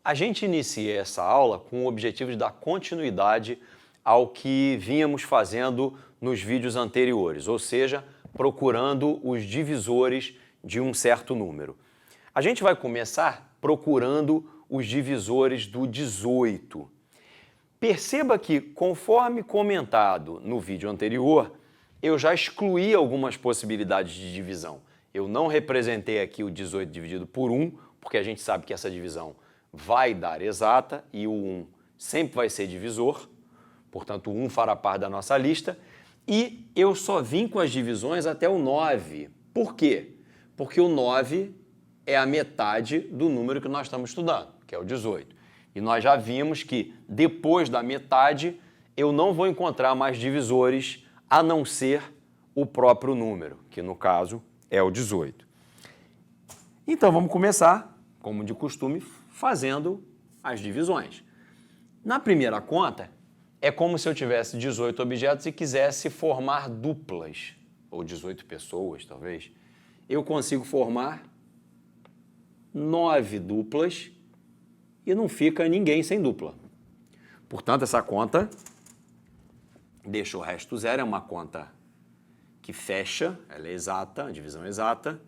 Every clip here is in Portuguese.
A gente inicia essa aula com o objetivo de dar continuidade ao que vínhamos fazendo nos vídeos anteriores, ou seja, procurando os divisores de um certo número. A gente vai começar procurando os divisores do 18. Perceba que, conforme comentado no vídeo anterior, eu já excluí algumas possibilidades de divisão. Eu não representei aqui o 18 dividido por 1, porque a gente sabe que essa divisão vai dar exata e o 1 sempre vai ser divisor, portanto o 1 fará parte da nossa lista, e eu só vim com as divisões até o 9. Por quê? Porque o 9 é a metade do número que nós estamos estudando, que é o 18. E nós já vimos que depois da metade eu não vou encontrar mais divisores a não ser o próprio número, que no caso é o 18. Então vamos começar, como de costume, fazendo as divisões. Na primeira conta, é como se eu tivesse 18 objetos e quisesse formar duplas, ou 18 pessoas, talvez. Eu consigo formar 9 duplas e não fica ninguém sem dupla. Portanto, essa conta deixa o resto zero, é uma conta que fecha, ela é exata, a divisão é exata,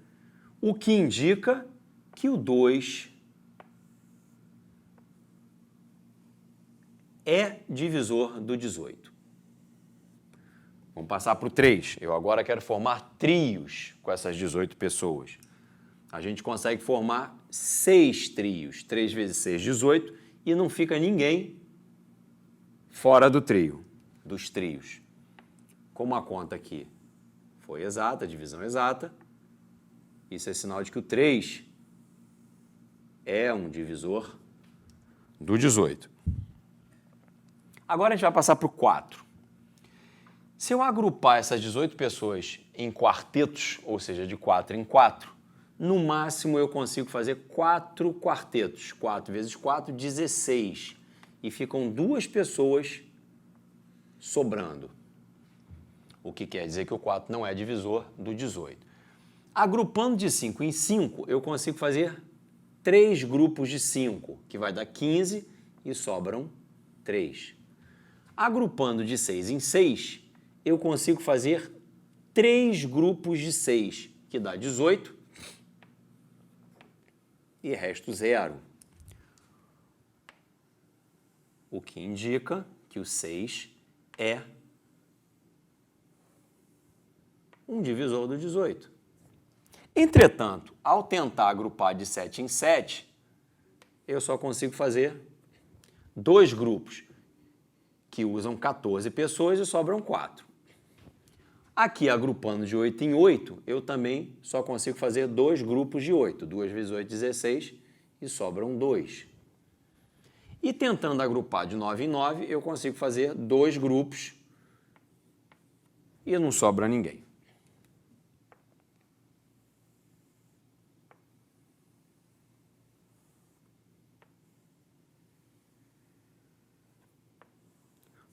o que indica que o 2 é divisor do 18. Vamos passar para o 3. Eu agora quero formar trios com essas 18 pessoas. A gente consegue formar 6 trios. 3 vezes 6, 18, e não fica ninguém fora do trio, dos trios. Como a conta aqui foi exata, a divisão exata, isso é sinal de que o 3 é um divisor do 18. Agora a gente vai passar para o 4. Se eu agrupar essas 18 pessoas em quartetos, ou seja, de 4 em 4, no máximo eu consigo fazer 4 quartetos. 4 vezes 4, 16. E ficam 2 pessoas sobrando. O que quer dizer que o 4 não é divisor do 18. Agrupando de 5 em 5, eu consigo fazer 3 grupos de 5, que vai dar 15 e sobram 3. Agrupando de 6 em 6, eu consigo fazer 3 grupos de 6, que dá 18, e resto 0. O que indica que o 6 é um divisor do 18. Entretanto, ao tentar agrupar de 7 em 7, eu só consigo fazer 2 grupos, que usam 14 pessoas e sobram 4. Aqui, agrupando de 8 em 8, eu também só consigo fazer 2 grupos de 8. 2 vezes 8, 16, e sobram 2. E tentando agrupar de 9 em 9, eu consigo fazer 2 grupos e não sobra ninguém.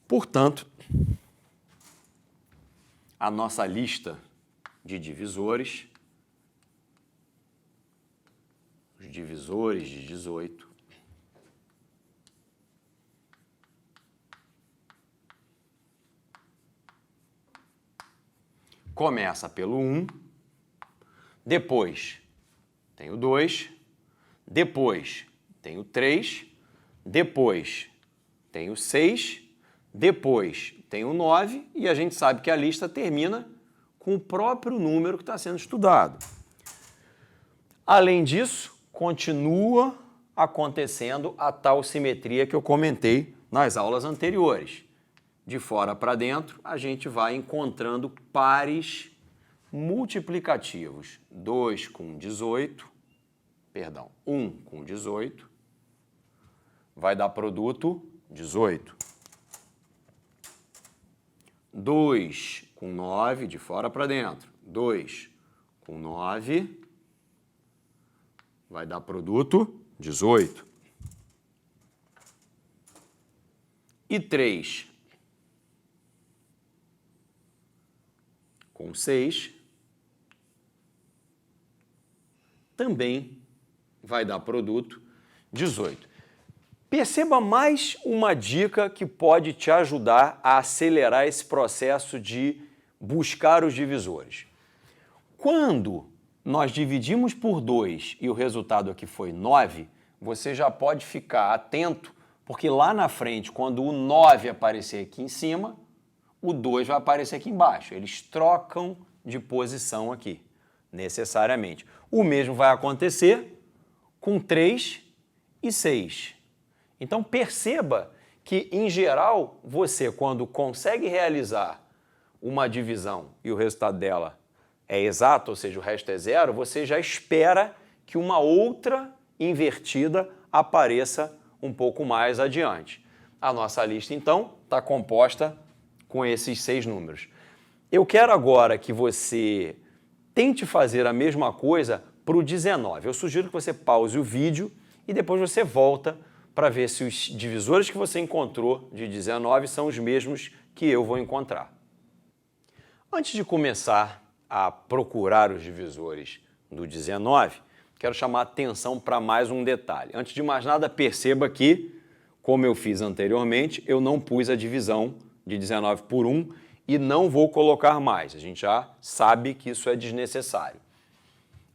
Portanto, a nossa lista de divisores, os divisores de 18, começa pelo 1, depois tem o 2, depois tem o 3, depois tem o 6, depois tem o 9 e a gente sabe que a lista termina com o próprio número que está sendo estudado. Além disso, continua acontecendo a tal simetria que eu comentei nas aulas anteriores. De fora para dentro, a gente vai encontrando pares multiplicativos. 2 com 18, perdão, 1 com 18, vai dar produto 18. 2 com 9, de fora para dentro. 2 com 9, vai dar produto 18. E 3 com 6, também vai dar produto 18. Perceba mais uma dica que pode te ajudar a acelerar esse processo de buscar os divisores. Quando nós dividimos por 2 e o resultado aqui foi 9, você já pode ficar atento, porque lá na frente, quando o 9 aparecer aqui em cima, o 2 vai aparecer aqui embaixo. Eles trocam de posição aqui, necessariamente. O mesmo vai acontecer com 3 e 6. Então perceba que, em geral, você, quando consegue realizar uma divisão e o resultado dela é exato, ou seja, o resto é zero, você já espera que uma outra invertida apareça um pouco mais adiante. A nossa lista, então, está composta com esses 6 números. Eu quero agora que você tente fazer a mesma coisa para o 19. Eu sugiro que você pause o vídeo e depois você volta para ver se os divisores que você encontrou de 19 são os mesmos que eu vou encontrar. Antes de começar a procurar os divisores do 19, quero chamar a atenção para mais um detalhe. Antes de mais nada, perceba que, como eu fiz anteriormente, eu não pus a divisão de 19 por 1 e não vou colocar mais. A gente já sabe que isso é desnecessário.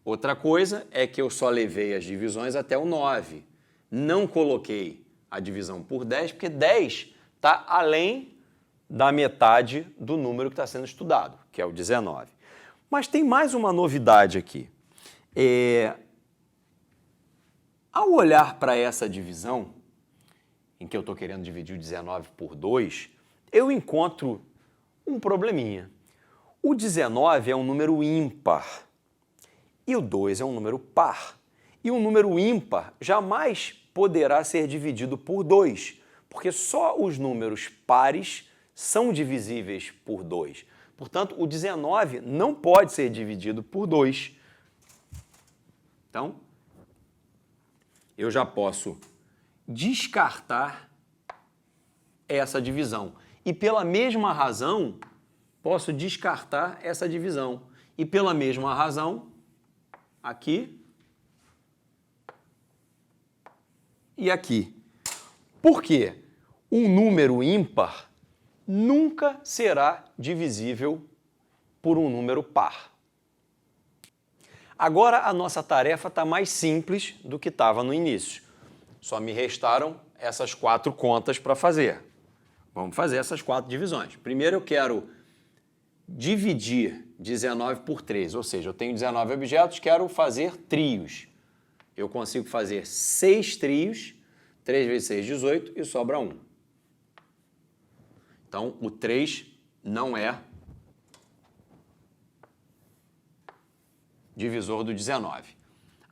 Outra coisa é que eu só levei as divisões até o 9. Não coloquei a divisão por 10, porque 10 está além da metade do número que está sendo estudado, que é o 19. Mas tem mais uma novidade aqui. Ao olhar para essa divisão, em que eu estou querendo dividir o 19 por 2, eu encontro um probleminha. O 19 é um número ímpar e o 2 é um número par. E um número ímpar jamais poderá ser dividido por 2, porque só os números pares são divisíveis por 2. Portanto, o 19 não pode ser dividido por 2. Então, eu já posso descartar essa divisão. E pela mesma razão, posso descartar essa divisão. E pela mesma razão, aqui e aqui. Por quê? Um número ímpar nunca será divisível por um número par. Agora a nossa tarefa está mais simples do que estava no início. Só me restaram essas 4 contas para fazer. Vamos fazer essas 4 divisões. Primeiro eu quero dividir 19 por 3, ou seja, eu tenho 19 objetos, quero fazer trios. Eu consigo fazer 6 trios, 3 vezes 6, 18, e sobra 1. Então, o 3 não é divisor do 19.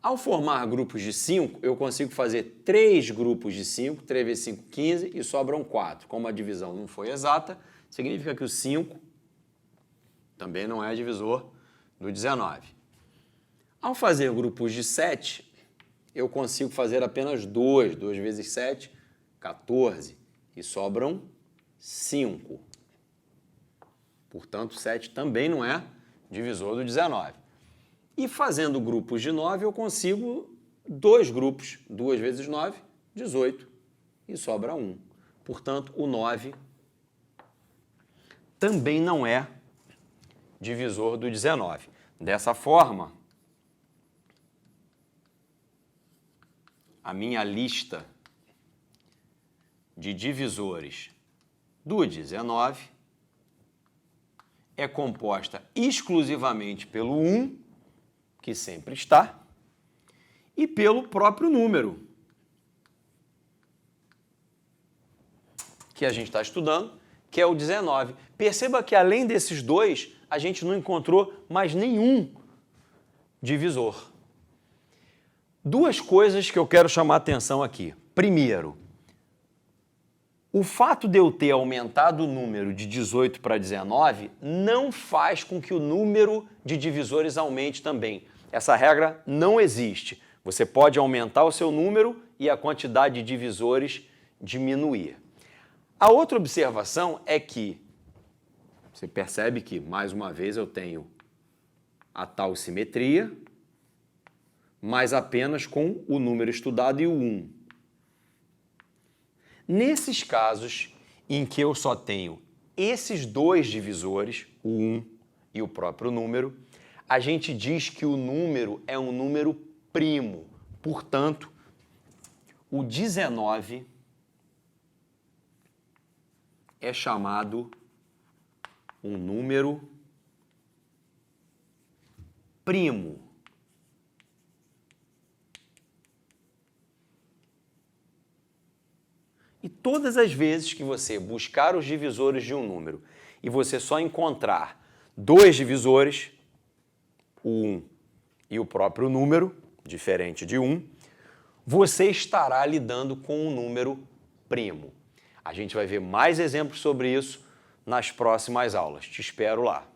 Ao formar grupos de 5, eu consigo fazer 3 grupos de 5, 3 vezes 5, 15, e sobram 4. Como a divisão não foi exata, significa que o 5 também não é divisor do 19. Ao fazer grupos de 7, eu consigo fazer apenas 2. 2 vezes 7, 14. E sobram 5. Portanto, 7 também não é divisor do 19. E fazendo grupos de 9, eu consigo 2 grupos. 2 vezes 9, 18. E sobra 1. Portanto, o 9 também não é divisor do 19. Dessa forma, a minha lista de divisores do 19 é composta exclusivamente pelo 1, que sempre está, e pelo próprio número que a gente está estudando, que é o 19. Perceba que além desses 2, a gente não encontrou mais nenhum divisor. 2 coisas que eu quero chamar a atenção aqui. Primeiro, o fato de eu ter aumentado o número de 18 para 19 não faz com que o número de divisores aumente também. Essa regra não existe. Você pode aumentar o seu número e a quantidade de divisores diminuir. A outra observação é que você percebe que, mais uma vez, eu tenho a tal simetria, mas apenas com o número estudado e o 1. Nesses casos em que eu só tenho esses dois divisores, o 1 e o próprio número, a gente diz que o número é um número primo. Portanto, o 19 é chamado um número primo. E todas as vezes que você buscar os divisores de um número e você só encontrar dois divisores, o 1 e o próprio número, diferente de 1, você estará lidando com um número primo. A gente vai ver mais exemplos sobre isso nas próximas aulas. Te espero lá.